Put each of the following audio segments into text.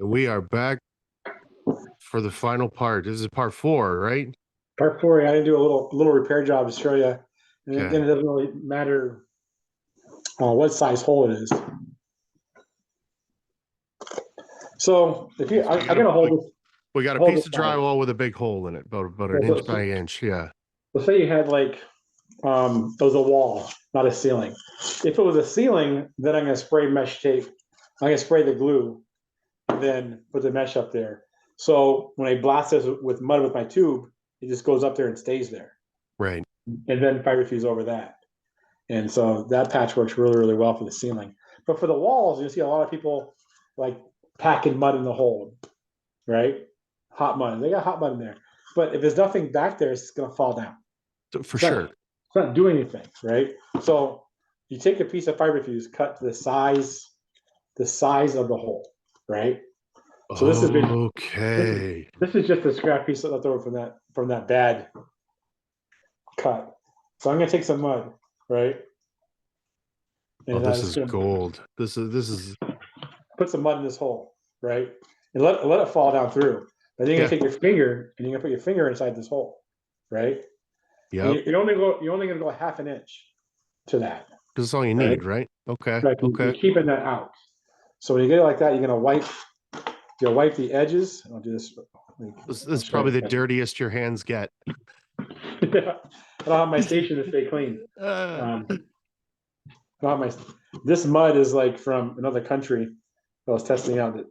We are back for the final part. This is part 4, right? Part 4, I didn't do a little repair job to show you. And Okay. again, it doesn't really matter what size hole it is. So if you, I'm gonna hold this. We got a piece of drywall with a big hole in it, about an inch by inch. Yeah. Let's say you had like it was a wall, not a ceiling. If it was a ceiling, then I'm gonna spray mesh tape. I'm gonna spray the glue, and then put the mesh up there. So when I blast this with mud with my tube, it just goes up there and stays there. Right. And then fiber fuse over that. And so that patch works really, really well for the ceiling. But for the walls, you see a lot of people like packing mud in the hole, right? Hot mud. They got hot mud in there. But if there's nothing back there, it's going to fall down. For sure. It's not doing anything, right? So you take a piece of fiber fuse, cut to the size of the hole, right? So this is okay. This is just a scrap piece left over from that bad cut. So I'm gonna take some mud, right? And this is gold. This is put some mud in this hole, right? And let it fall down through. But then you're gonna take your finger and you're gonna put your finger inside this hole, right? Yeah. You're only gonna go half an inch to that. That's all you need, right? Okay. Right. Okay. You're keeping that out. So when you get it like that, you're gonna wipe the edges. I'll do this. This is probably the dirtiest your hands get. Yeah. I don't have my station to stay clean. This mud is like from another country. I was testing out that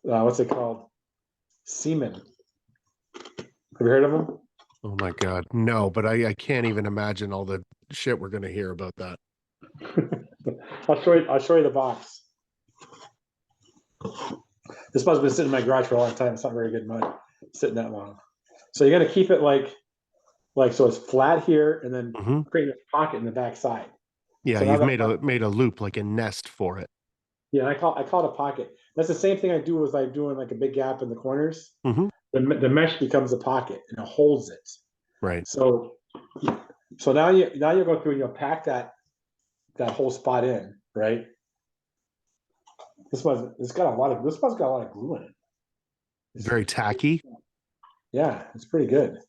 what's it called? Semen. Have you heard of them? Oh my God, no! But I can't even imagine all the shit we're gonna hear about that. I'll show you the box. This mud's been sitting in my garage for a long time. It's not very good mud sitting that long. So you're gonna keep it like so it's flat here, and then create a pocket in the back side. Yeah, so you've made a loop, like a nest for it. Yeah, I call it a pocket. That's the same thing I do with like doing like a big gap in the corners. The mesh becomes a pocket and it holds it. Right. So now you go through and you'll pack that whole spot in, right? This one's got a lot of glue in it. It's very tacky. Yeah, it's pretty good.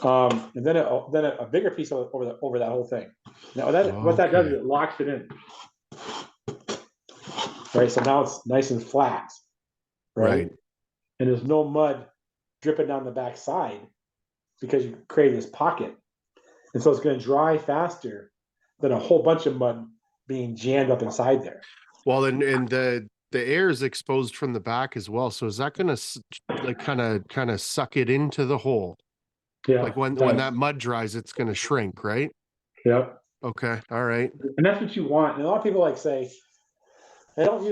And then a bigger piece over that whole thing. Now what that does is it locks it in. Right, so now it's nice and flat, right? And there's no mud dripping down the back side because you created this pocket. And so it's going to dry faster than a whole bunch of mud being jammed up inside there. Well, and the air is exposed from the back as well. So is that going to like kind of suck it into the hole? Yeah. Like when that mud dries, it's going to shrink, right? Yep. Okay. All right. And that's what you want. And a lot of people like say, I don't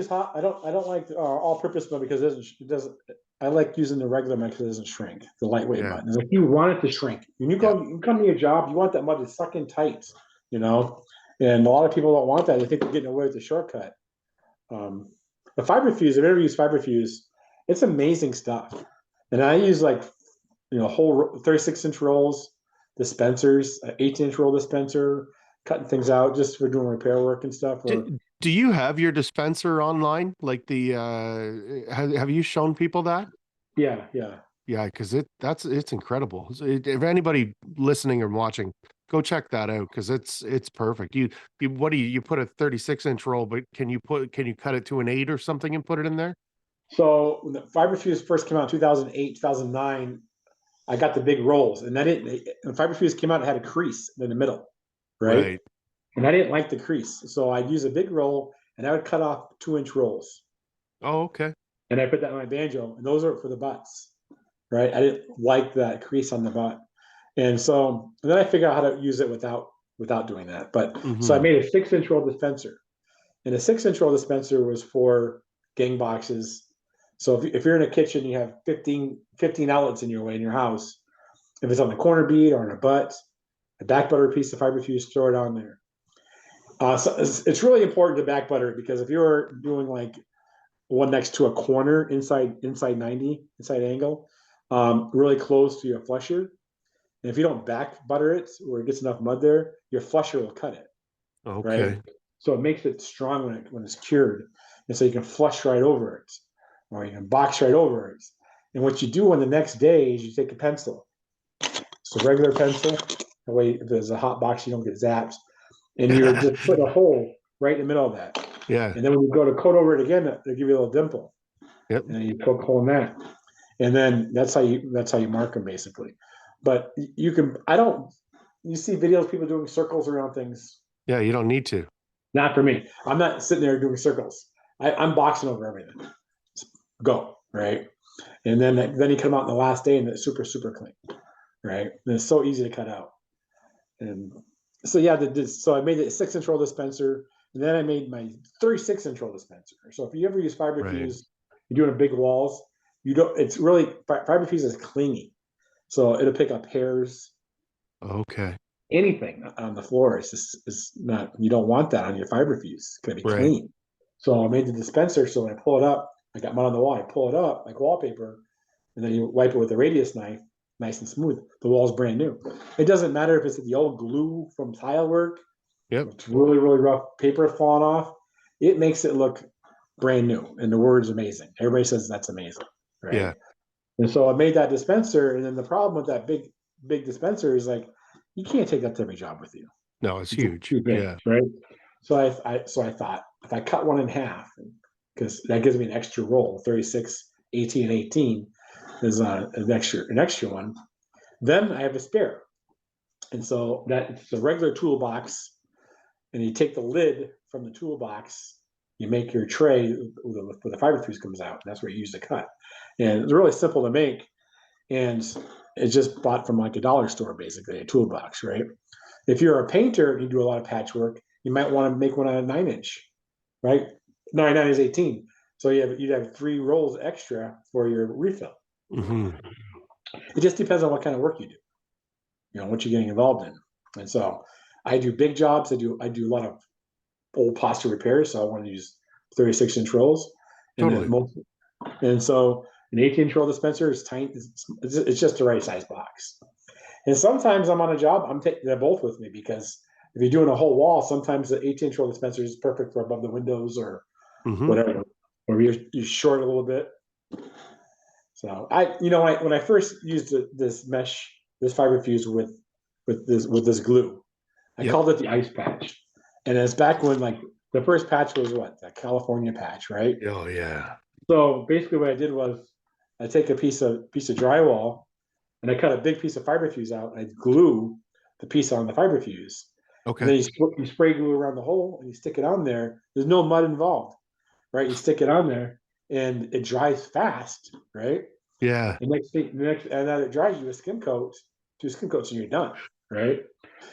like all-purpose mud because it doesn't. I like using the regular mud because it doesn't shrink. The lightweight mud. It's like you want it to shrink. When you come to your job, you want that mud to suck in tight. You know, and a lot of people don't want that. They think they're getting away with the shortcut. The fiber fuse. I've ever used fiber fuse. It's amazing stuff. And I use like whole 36-inch rolls, dispensers, an 18-inch roll dispenser, cutting things out just for doing repair work and stuff. Do you have your dispenser online? Like the have you shown people that? Yeah. Yeah, because it's incredible. If anybody listening or watching, go check that out because it's perfect. You put a 36-inch roll, but can you cut it to an 8 or something and put it in there? So when the fiber fuse first came out in 2008, 2009, I got the big rolls, and when fiber fuse came out, it had a crease in the middle, right? And I didn't like the crease, so I'd use a big roll, and I would cut off 2-inch rolls. Oh, okay. And I put that on my banjo, and those are for the butts, right? I didn't like that crease on the butt, and then I figured out how to use it without doing that. But so I made a 6-inch roll dispenser, and a 6-inch roll dispenser was for gang boxes. So if you're in a kitchen, you have 15 outlets in your house. If it's on the corner bead or in a butt, a back butter piece of fiber fuse, throw it on there. So it's really important to back butter it because if you're doing like one next to a corner inside 90 inside angle, really close to your flusher, and if you don't back butter it or it gets enough mud there, your flusher will cut it. Okay. Right? So it makes it strong when it's cured. And so you can flush right over it, or you can box right over it. And what you do on the next day is you take a pencil. So regular pencil, that way if there's a hot box, you don't get zapped. And you're just put a hole right in the middle of that. Yeah. And then when you go to coat over it again, they give you a little dimple. Yep. And you poke a hole in that. And then that's how you mark them basically. But you see videos people doing circles around things. Yeah, you don't need to. Not for me. I'm not sitting there doing circles. I'm boxing over everything. Go, right? And then you come out in the last day and it's super, super clean, right? And it's so easy to cut out. And so yeah, so I made a 6-inch roll dispenser, and then I made my 36-inch roll dispenser. So if you ever use fiber fuse, you're doing big walls, it's really, fiber fuse is clingy. So it'll pick up hairs. Okay. Anything on the floor is not, you don't want that on your fiber fuse. It's gonna be clean. So I made the dispenser, so when I pull it up, I got mud on the wall, I pull it up like wallpaper, and then you wipe it with a radius knife, nice and smooth. The wall's brand new. It doesn't matter if it's the old glue from tile work. Yep. It's really, really rough, paper falling off. It makes it look brand new, and the word's amazing. Everybody says that's amazing, right? Yeah. And so I made that dispenser, and then the problem with that big dispenser is like, you can't take that to every job with you. No, it's huge. Too big, yeah. Right. So I thought if I cut one in half, because that gives me an extra roll, 36, 18, and 18 is an extra one. Then I have a spare. And so it's a regular toolbox, and you take the lid from the toolbox, you make your tray where the fiber fuse comes out, and that's where you use to cut. And it's really simple to make, and it's just bought from like a dollar store, basically, a toolbox, right? If you're a painter and you do a lot of patchwork, you might want to make one on a 9-inch, right? 9 is 18. So you'd have 3 rolls extra for your refill. Mm-hmm. It just depends on what kind of work you do, what you're getting involved in. And so I do big jobs. I do a lot of old posture repairs. So I want to use 36-inch rolls. Totally. And so an 18-inch roll dispenser is tiny. It's just the right size box. And sometimes I'm on a job, I'm taking them both with me, because if you're doing a whole wall, sometimes the 18-inch roll dispenser is perfect for above the windows or whatever, or you're short a little bit. So when I first used this fiber fuse with this glue, I called it the ice patch. And it's back when like the first patch was the California patch, right? Oh yeah. So basically what I did was I take a piece of drywall, and I cut a big piece of fiber fuse out, and I glue the piece on the fiber fuse. Okay. And then you spray glue around the hole, and you stick it on there. There's no mud involved, right? You stick it on there, and it dries fast, right? Yeah. And and then it dries, you do a skim coat, and you're done, right?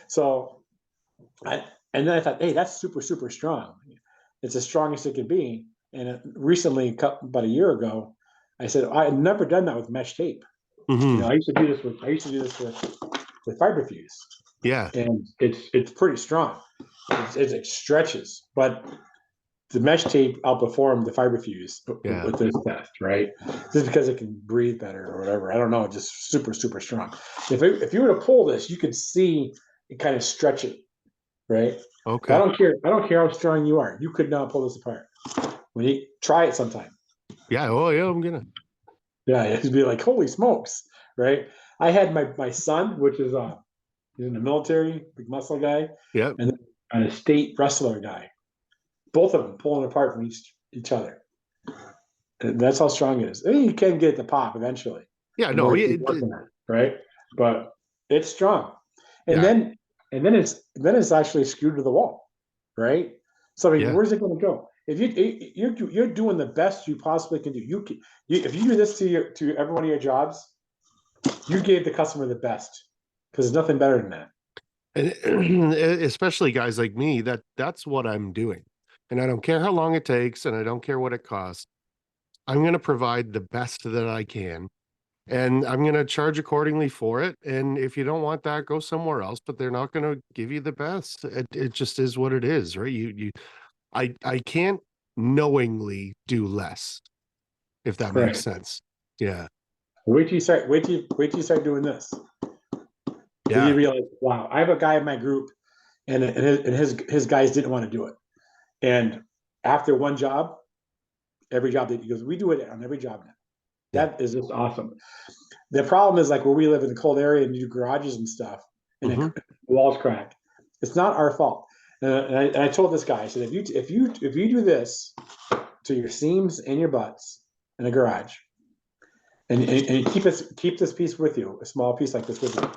So, and then I thought, hey, that's super, super strong. It's the strongest it can be. And recently, about a year ago, I said I had never done that with mesh tape. Mm-hmm. I used to do this with fiber fuse. Yeah. And it's pretty strong. It stretches, but the mesh tape outperformed the fiber fuse with this test, right? Just because it can breathe better or whatever. I don't know. Just super, super strong. If you were to pull this, you could see it kind of stretch it, right? Okay. I don't care how strong you are. You could not pull this apart. When you try it sometime. Yeah. Oh yeah. I'm gonna. Yeah, it'd be like, holy smokes, right? I had my son, which is he's in the military, big muscle guy, and a state wrestler guy. Both of them pulling apart from each other. And that's how strong it is. I mean, you can get it to pop eventually. Yeah. No. Right? But it's strong. And then it's actually screwed to the wall, right? So I mean, where's it going to go? If you're doing the best you possibly can do, if you do this to every one of your jobs, you gave the customer the best, because there's nothing better than that. And especially guys like me, that's what I'm doing. And I don't care how long it takes, and I don't care what it costs. I'm going to provide the best that I can, and I'm going to charge accordingly for it. And if you don't want that, go somewhere else, but they're not going to give you the best. It just is what it is, right? I can't knowingly do less, if that makes sense. Yeah. Wait till you start doing this. Yeah. You realize, wow, I have a guy in my group, and his guys didn't want to do it. And after one job, every job that he goes, we do it on every job now. That is just awesome. The problem is like where we live in the cold area and you do garages and stuff, and the walls crack. It's not our fault. And I told this guy, I said, if you do this to your seams and your butts in a garage, and keep this piece with you, a small piece like this with you,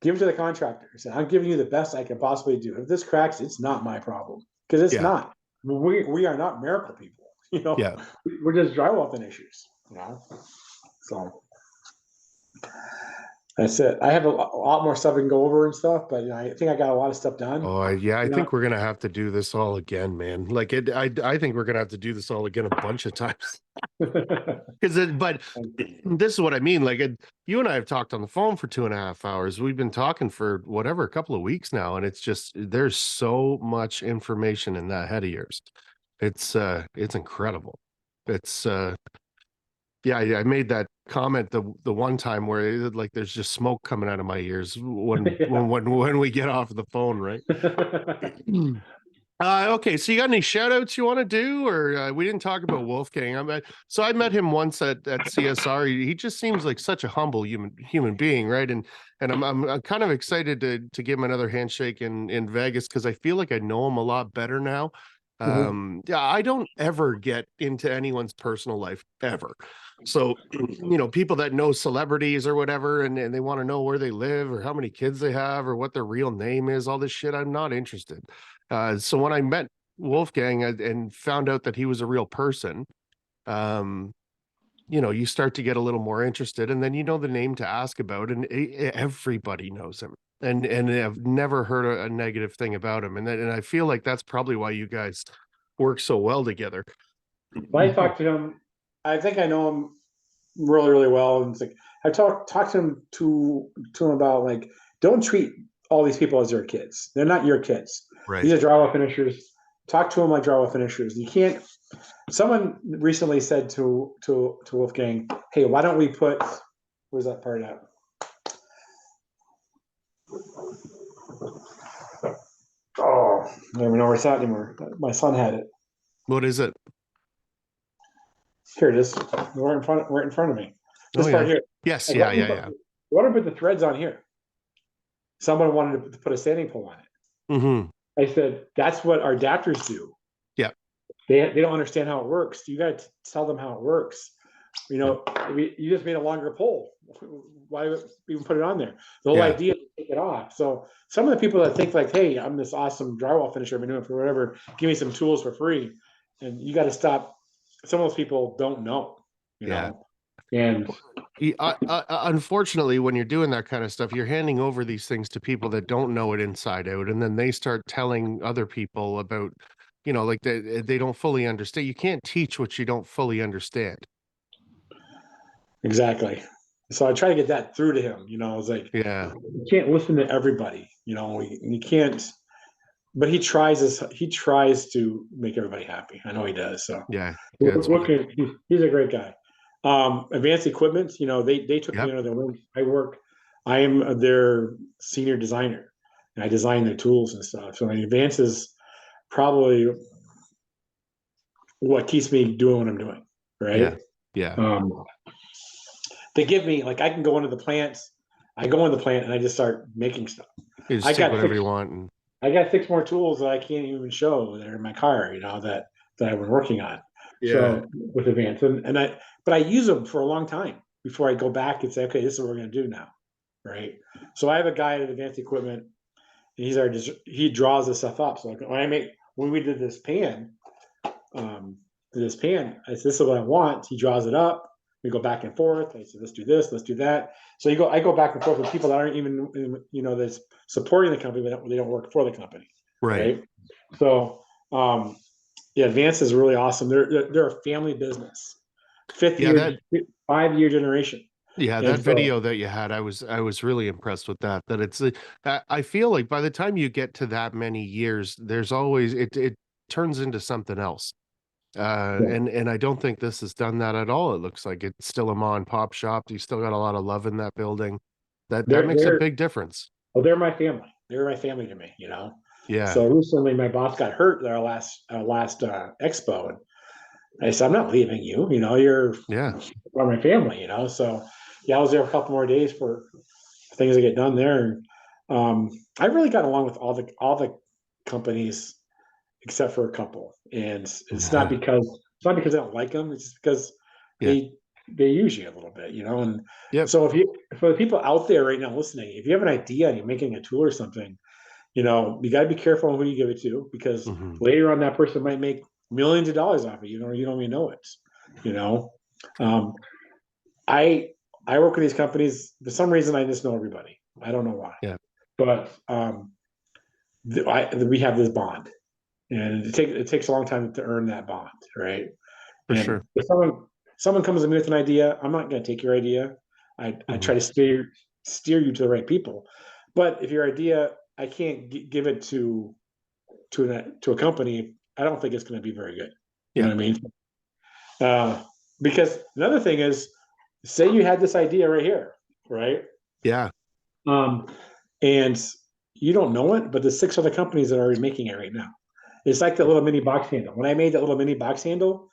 give it to the contractor. I said, I'm giving you the best I can possibly do. If this cracks, it's not my problem, because it's not. We are not miracle people. You know, we're just drywall finishers. You know, so that's it. I have a lot more stuff I can go over and stuff, but I think I got a lot of stuff done. Oh yeah, I think we're gonna have to do this all again, man. Like I think we're gonna have to do this all again a bunch of times. But this is what I mean. Like you and I have talked on the phone for 2.5 hours. We've been talking for whatever, a couple of weeks now, and it's just there's so much information in that head of yours. It's incredible. It's yeah, I made that comment the one time where like there's just smoke coming out of my ears when we get off the phone, right? Okay, so you got any shout outs you want to do, or we didn't talk about Wolfgang. I met him once at CSR. He just seems like such a humble human being, right? And I'm kind of excited to give him another handshake in Vegas, because I feel like I know him a lot better now. Yeah, I don't ever get into anyone's personal life ever. So, people that know celebrities or whatever, and they want to know where they live or how many kids they have or what their real name is, all this shit, I'm not interested. So when I met Wolfgang and found out that he was a real person, you start to get a little more interested, and then the name to ask about, and everybody knows him. And I've never heard a negative thing about him, and I feel like that's probably why you guys work so well together. When I talked to him, I think I know him really, really well, and it's like I talked to him about, like, don't treat all these people as your kids. They're not your kids. Right. These are drywall finishers. Talk to them like drywall finishers. You can't. Someone recently said to Wolfgang, "Hey, why don't we put? Where's that part at?" Oh, I don't even know where it's at anymore. My son had it. What is it? Here it is. Right in front of me. This part here. Yes, like, yeah. Why don't we put the threads on here? Someone wanted to put a sanding pole on it. I said, that's what our adapters do. Yeah. They don't understand how it works. You got to tell them how it works. You just made a longer pole. Why even put it on there? The whole idea is to take it off. So some of the people that think like, hey, I'm this awesome drywall finisher, I've been doing it for whatever, give me some tools for free. And you got to stop. Some of those people don't know, you know. And unfortunately, when you're doing that kind of stuff, you're handing over these things to people that don't know it inside out, and then they start telling other people about, like they don't fully understand. You can't teach what you don't fully understand. Exactly. So I try to get that through to him. I was like, you can't listen to everybody. You can't. But he tries to make everybody happy. I know he does. So he's a great guy. Advanced Equipment, they took me under their wing. I am their senior designer, and I design their tools and stuff. So Advanced is probably what keeps me doing what I'm doing, right? Yeah. They give me, like, I can go into the plants. I go in the plant and I just start making stuff. You just take whatever you want. I got 6 more tools that I can't even show that are in my car, that I've been working on. So with Advanced, but I use them for a long time before I go back and say, okay, this is what we're going to do now, right? So I have a guy at Advanced Equipment, and he draws this stuff up. So like when we did this pan, I said, this is what I want. He draws it up. We go back and forth. I said, let's do this, let's do that. So I go back and forth with people that aren't even, that's supporting the company, but they don't work for the company, right? So Advanced is really awesome. They're a family business, 5-year generation. Yeah, that video that you had, I was really impressed with that. That it's, I feel like by the time you get to that many years, there's always it turns into something else. And I don't think this has done that at all. It looks like it's still a mom and pop shop. You still got a lot of love in that building. That makes a big difference. Well, they're my family. They're my family to me, Yeah. So recently my boss got hurt at our last expo, and I said, I'm not leaving you, you're Yeah. part of my family, So yeah, I was there a couple more days for things to get done there. And I really got along with all the companies except for a couple. And it's not because I don't like them, it's just because Yeah. they use you a little bit, And Yep. so for the people out there right now listening, if you have an idea and you're making a tool or something, you got to be careful on who you give it to, because later on that person might make millions of dollars off it. You don't even know it. Um, I I work with these companies for some reason. I just know everybody. I don't know why, Yeah. but we have this bond, and it takes a long time to earn that bond, right? For And sure. if someone comes to me with an idea, I'm not going to take your idea. I try to steer you to the right people. But if your idea, I can't give it to a company, I don't think it's going to be very good. You know Yeah. what I mean? Because another thing is, say you had this idea right here, right? Yeah. Um, and you don't know it, but there's 6 other companies that are already making it right now. It's like the little mini box handle. When I made that little mini box handle,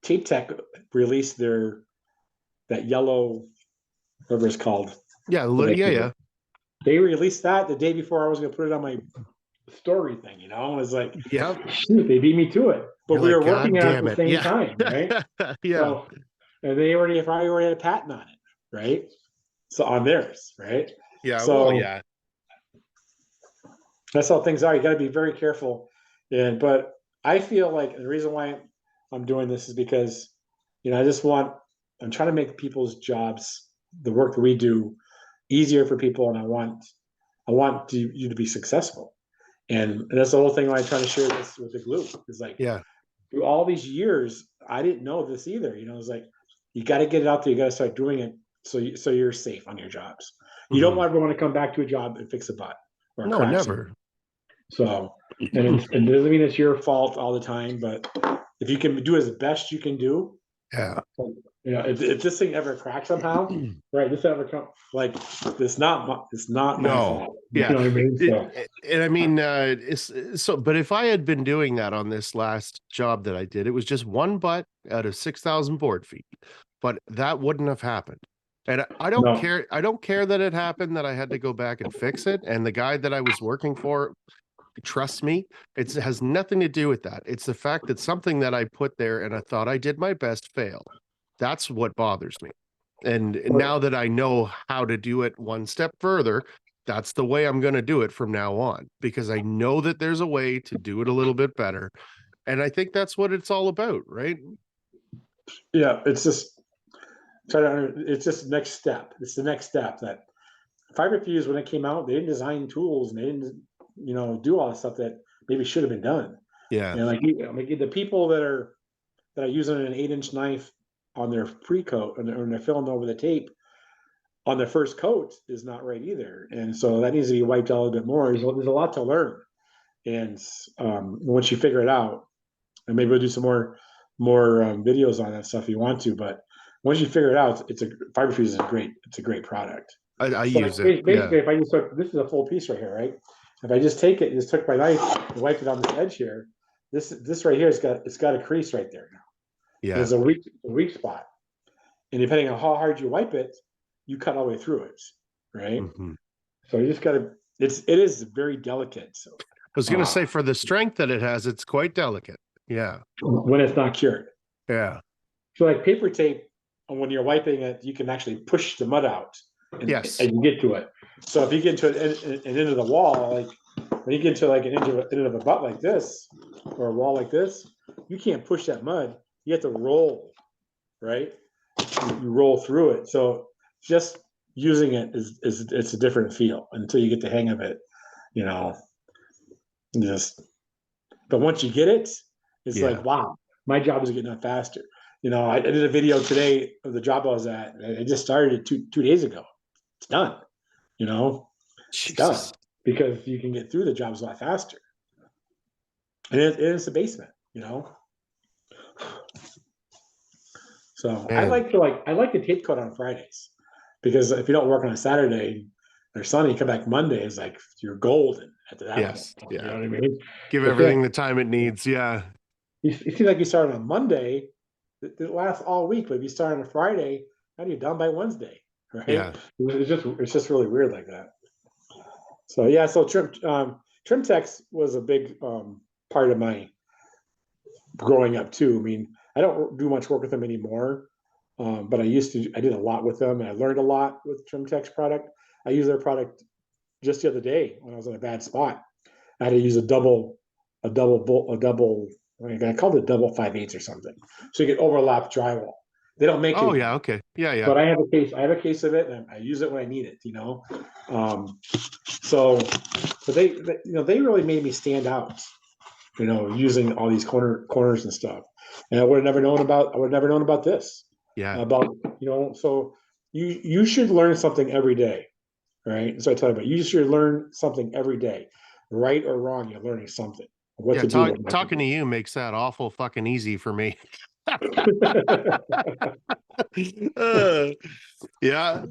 Tape Tech released that yellow, whatever it's called. Yeah. Yeah. They released that the day before I was going to put it on my story thing. I was like, Yep. shoot, they beat me to it. But You're we like, were working God on it at damn the it. same Yeah. time, right? Yeah. So, and they probably already had a patent on it, right? So on theirs, right? Yeah. Well, So yeah. that's how things are. You got to be very careful. But I feel like the reason why I'm doing this is because, I'm trying to make people's jobs, the work that we do, easier for people, and I want you to be successful. And that's the whole thing why I try to share this with the group. It's like, Yeah. through all these years, I didn't know this either. It's like, you got to get it out there. You got to start doing it so you're safe on your jobs. You don't want everyone to come back to a job and fix a butt or No, crack something. never. So, and it doesn't mean it's your fault all the time, but if you can do as best you can do, Yeah. if this thing ever cracks somehow, right? This ever come like it's not my No. fault. You Yeah. know what I mean? So, And I mean, it's so, but if I had been doing that on this last job that I did, it was just one butt out of 6,000 board feet, but that wouldn't have happened. And I don't no, care. I don't care that it happened, that I had to go back and fix it. And the guy that I was working for, trust me, it has nothing to do with that. It's the fact that something that I put there and I thought I did my best failed. That's what bothers me. And now that I know how to do it one step further, that's the way I'm going to do it from now on, because I know that there's a way to do it a little bit better. And I think that's what it's all about, right? yeah, it's just it's just the next step. It's the next step that Fiber Fuse, when it came out, they didn't design tools and they didn't, do all the stuff that maybe should have been done. Yeah. And like the people that are using an 8-inch knife on their pre-coat and they're filling over the tape on their first coat is not right either. And so that needs to be wiped out a little bit more. There's a lot to learn. And once you figure it out, and maybe we'll do some more videos on that stuff if you want to, but once you figure it out, Fiber Fuse it's a great product. I So use it. basically, if I just took, this is a full piece right here, right? If I just take it, just took my knife and wiped it on this edge here, this right here it's got a crease right there now. Yeah. There's a weak spot, and depending on how hard you wipe it, you cut all the way through it, right? So you just got to. It is very delicate. So I was going to say, for the strength that it has, it's quite delicate. Yeah. When it's not cured. Yeah. So like paper tape, when you're wiping it, you can actually push the mud out. Yes. And you get to it. So if you get to an end of the wall, like when you get to like an end of a butt like this, or a wall like this, you can't push that mud. You have to roll, right? You roll through it. So just using it it's a different feel until you get the hang of it, but once you get it, it's like, wow, my job is getting done faster. I did a video today of the job I was at. I just started it two days ago. It's done. It's done because you can get through the jobs a lot faster. And it's a basement, So I like to tape coat on Fridays, because if you don't work on a Saturday or Sunday, you come back Monday, it's like you're golden. at that Yes. point. You Yeah. know what I mean? Give But then everything the time it needs. Yeah. it seems like you start on a Monday, it lasts all week, but if you start on a Friday, how do you done by Wednesday? Right? Yeah. It's just really weird like that. So yeah, so trim text was a big part of my growing up too. I mean, I don't do much work with them anymore, but I used to. I did a lot with them, and I learned a lot with TrimTech's product. I used their product just the other day when I was in a bad spot. I had to use a double. I called it double 5/8 or something, so you can overlap drywall. They don't make it Oh anymore, yeah. Okay. Yeah. Yeah. but I have a case. I have a case of it, and I use it when I need it. So, but they really made me stand out. Using all these corners and stuff. And I would have never known about this. Yeah. So you should learn something every day, right? So I tell you you should learn something every day, right or wrong. You're learning something. What Yeah. to do. What not to Talking to you makes that awful fucking easy for me. Uh, yeah.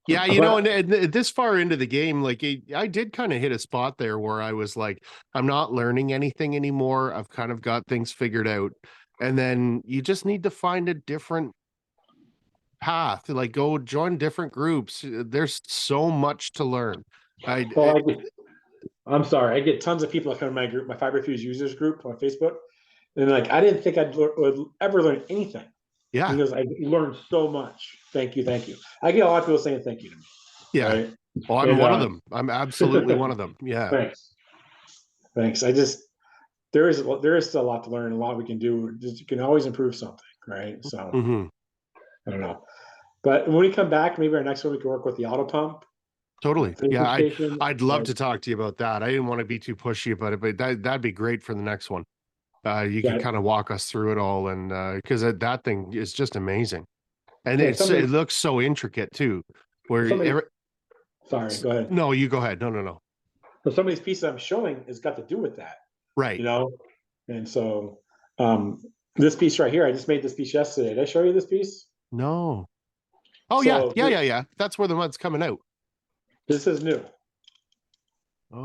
Yeah, But and this far into the game, like I did kind of hit a spot there where I was like, I'm not learning anything anymore. I've kind of got things figured out. And then you just need to find a different path, like go join different groups. There's so much to learn. I well, I'm sorry. I get tons of people that come to my group, my Fiber Fuse users group on Facebook, and like I didn't think would ever learn anything. yeah, Because I learned so much. Thank you, thank you. I get a lot of people saying thank you to me, yeah. right? Oh, I'm And one of them. I'm absolutely one of them. Yeah. thanks, thanks. There is still a lot to learn, a lot we can do. Just you can always improve something, right? So Hmm. I don't know. But when we come back, maybe our next one we can work with the auto pump, Totally. filter Yeah, station. I'd love to talk to you about that. I didn't want to be too pushy about it, but that'd be great for the next one. You could Yeah, kind of walk us through it all, and because that thing is just amazing, and yeah. it looks so intricate too. Somebody, sorry, go ahead. No, you go ahead. No. So some of these pieces I'm showing has got to do with that, Right. you know. And so this piece right here, I just made this piece yesterday. Did I show you this piece? No. Oh yeah, So yeah. That's where the mud's coming out. this is new.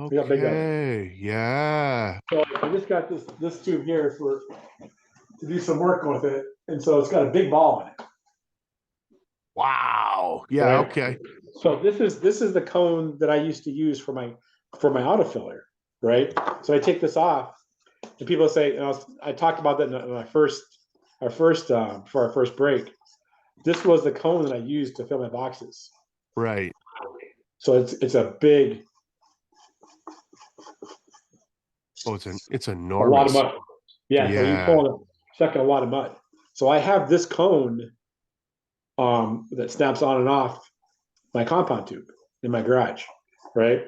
See how big that is. Okay. Yeah. So I just got this tube here to do some work with it, and so it's got a big ball in it. Wow. Yeah. Right. Okay. So this is the cone that I used to use for my autofiller, right? So I take this off, and people say, I talked about that in my first for our first break. This was the cone that I used to fill my boxes. Right. So it's a big. Oh, it's A lot of enormous. mud. Yeah, so you pull it, sucking a lot of mud. So I have this cone that snaps on and off my compound tube in my garage, right?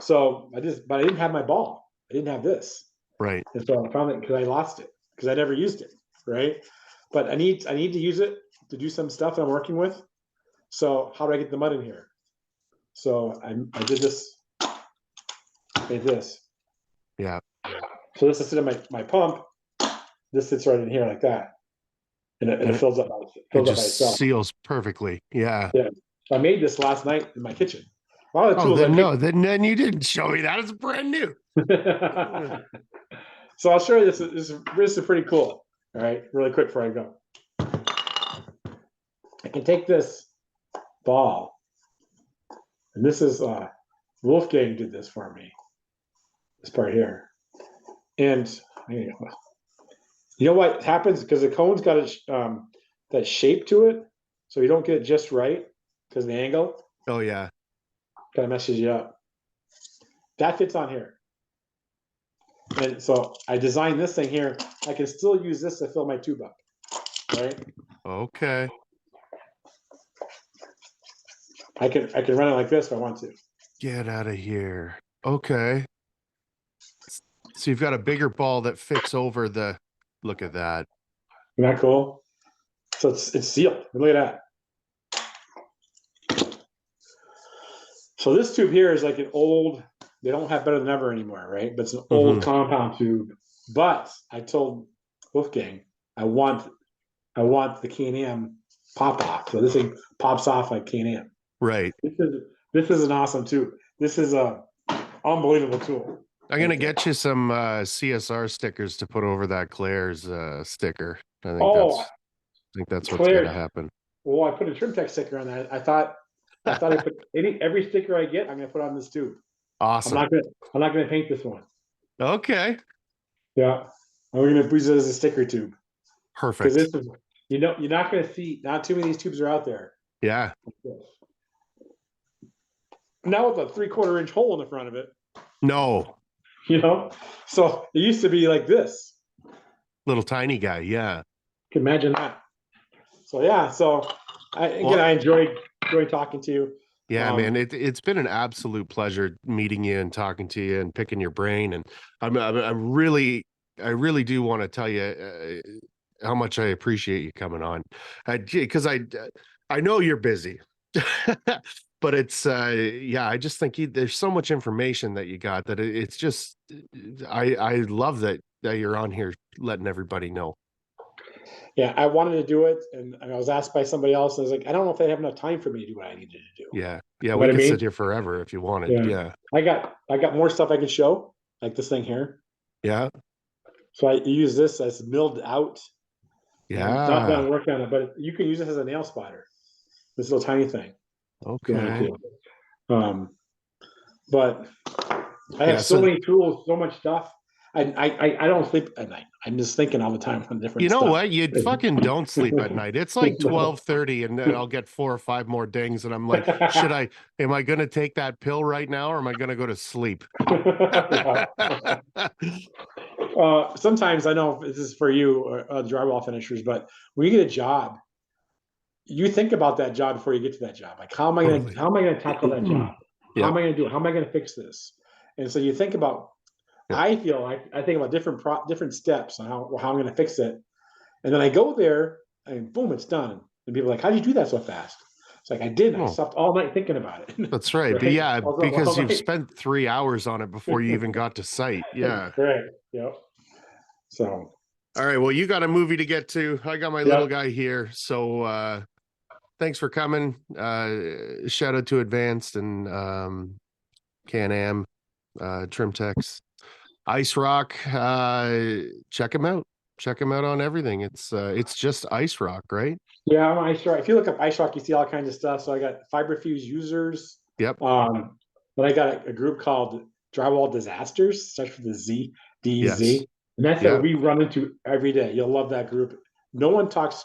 So but I didn't have my ball. I didn't have this, Right. and so I found it because I lost it because I never used it, right? But I need to use it to do some stuff that I'm working with. So how do I get the mud in here? So I did this, made this. Yeah. So this is in my pump. This sits right in here like that, and it fills up It by just itself. seals perfectly. Yeah. Yeah. I made this last night in my kitchen. A lot of the Oh, tools then I make. no, then you didn't show me that. It's brand new. So I'll show you this. This is pretty cool. All right, really quick before I go. I can take this ball, and this is Wolfgang did this for me. This part here, and you know what happens because the cone's got that shape to it, so you don't get it just right because the angle Oh yeah. kind of messes you up. That fits on here. And so I designed this thing here. I can still use this to fill my tube up, right? Okay. I can run it like this if I want to. Get out of here. Okay. So you've got a bigger ball that fits over the. Look at that. Isn't that cool? So it's sealed. Look at that. So this tube here is like an old. They don't have Better Than Ever anymore, right? But it's an old compound tube. But I told Wolfgang I want the K&M pop off. So this thing pops off like K&M. Right. This is an awesome tube. This is unbelievable tool. I'm gonna get you some CSR stickers to put over that Claire's sticker. I think that's what's Claire, gonna happen. well, I put a trim tech sticker on that. I thought I put every sticker I get, I'm gonna put on this tube. Awesome. I'm not gonna paint this one. Okay. Yeah. We're gonna use it as a sticker tube. Perfect. Because this is, you're not gonna see, not too many of these tubes are out there. Yeah. Now with a 3/4 inch hole in the front of it. No. So it used to be like this. Little tiny guy, yeah. You can imagine that. So yeah, I enjoyed talking to you. Yeah, man, it's been an absolute pleasure meeting you and talking to you and picking your brain. And I really do want to tell you how much I appreciate you coming on, because I know you're busy, but it's I just think there's so much information that you got that it's just I love that you're on here letting everybody know. Yeah, I wanted to do it, and I was asked by somebody else, and I was like, I don't know if they have enough time for me to do what I needed to do. Yeah, we could sit here forever if you wanted. Yeah. I got more stuff I could show, like this thing here. Yeah. So I use this as milled out. Yeah. Not done working on it, but you can use it as a nail spotter. This little tiny thing. Okay. But I have so many tools, so much stuff. I don't sleep at night. I'm just thinking all the time on different stuff. What? You fucking don't sleep at night. It's like 12:30 and then I'll get 4 or 5 more dings and I'm like, am I going to take that pill right now or am I going to go to sleep? Sometimes I know this is for you, drywall finishers, but when you get a job, you think about that job before you get to that job. Like, how am I going to tackle that job? How am I going to do it? How am I going to fix this? And so you think about, I feel like I think about different steps on how I'm going to fix it. And then I go there and boom, it's done. And people are like, how did you do that so fast? It's like, I didn't. I slept all night thinking about it. That's right. But yeah, because you've spent 3 hours on it before you even got to site. Yeah. Right. Yep. So. All right. Well, you got a movie to get to. I got my little guy here. So thanks for coming. Shout out to Advanced and Can-Am, Trimtex, IceRock. Check them out. Check them out on everything. It's just IceRock, right? Yeah, I'm IceRock. If you look up IceRock, you see all kinds of stuff. So I got Fiberfuse users. Yep. But I got a group called Drywall Disasters, starts with the Z, DZ. Yes. And that's what we run into every day. You'll love that group. No one talks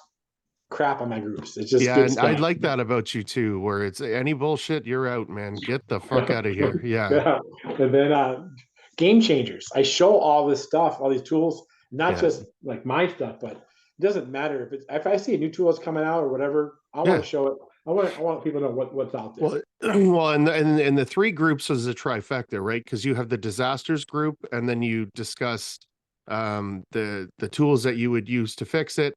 crap on my groups. It's just and I like that about you too, where it's any bullshit, you're out, man. Get the fuck out of here. Yeah. And then game changers. I show all this stuff, all these tools, not just like my stuff, but it doesn't matter if I see a new tool that's coming out or whatever, I want to show it. I want people to know what's out there. Well, and the 3 groups is a trifecta, right? Because you have the disasters group, and then you discuss the tools that you would use to fix it,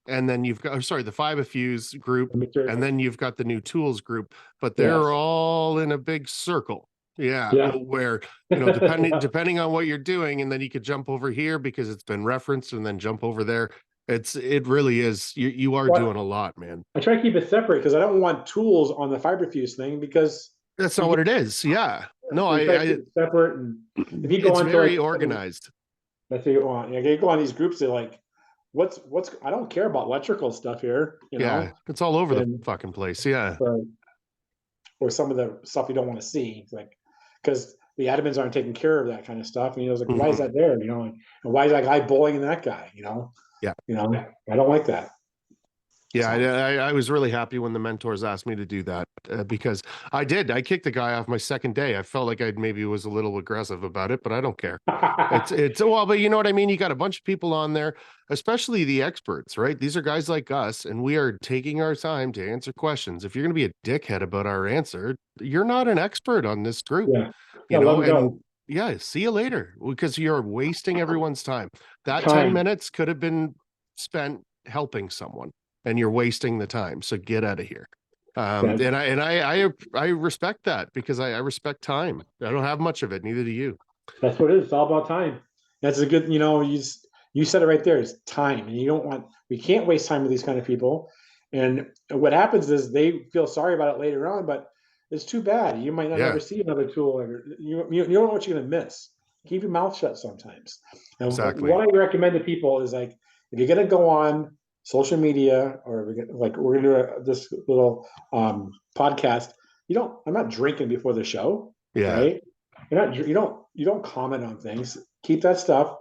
and then you've got the Fiberfuse group, and then you've got the new tools group, but they're all in a big circle. Where depending on what you're doing, and then you could jump over here because it's been referenced, and then jump over there. It really is. You are doing a lot, man. I try to keep it separate because I don't want tools on the Fiberfuse thing because that's not what it is. Yeah, no, I separate. And if you go on, very organized. That's what you want. You go on these groups. They're like, what's? I don't care about electrical stuff here. You know? It's all over the fucking place. Yeah, or some of the stuff you don't want to see, like because the admins aren't taking care of that kind of stuff. And like, why is that there? And why is that guy bullying that guy? Yeah. I don't like that. Yeah, I was really happy when the mentors asked me to do that because I kicked the guy off my second day. I felt like I maybe was a little aggressive about it, but I don't care. But you know what I mean? You got a bunch of people on there, especially the experts, right? These are guys like us, and we are taking our time to answer questions. If you're going to be a dickhead about our answer, you're not an expert on this group. See you later, because you're wasting everyone's time. That 10 minutes could have been spent helping someone, and you're wasting the time. So get out of here. And I respect that because I respect time. I don't have much of it. Neither do you. That's what it is. It's all about time. That's a good, you said it right there. It's time. And we can't waste time with these kind of people. And what happens is they feel sorry about it later on, but it's too bad. You might not Yeah, ever see another tool. Ever. You don't know what you're going to miss. Keep your mouth shut sometimes. And exactly. what I recommend to people is like, if you're going to go on social media, or we're going to do this little podcast, I'm not drinking before the show, Yeah. right? You don't comment on things. Keep that stuff,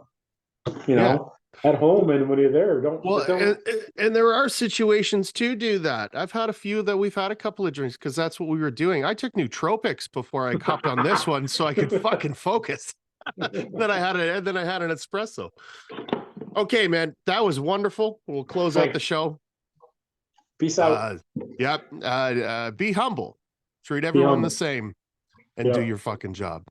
Yeah. at home, and when you're there, Well, don't. and there are situations to do that. I've had a few that we've had a couple of drinks because that's what we were doing. I took nootropics before I hopped on this one so I could fucking focus. Then I had an espresso. Okay, man, that was wonderful. We'll close out the show. Peace out. Yep. Be humble. Treat Be everyone the humble. same and do Yep. your fucking job.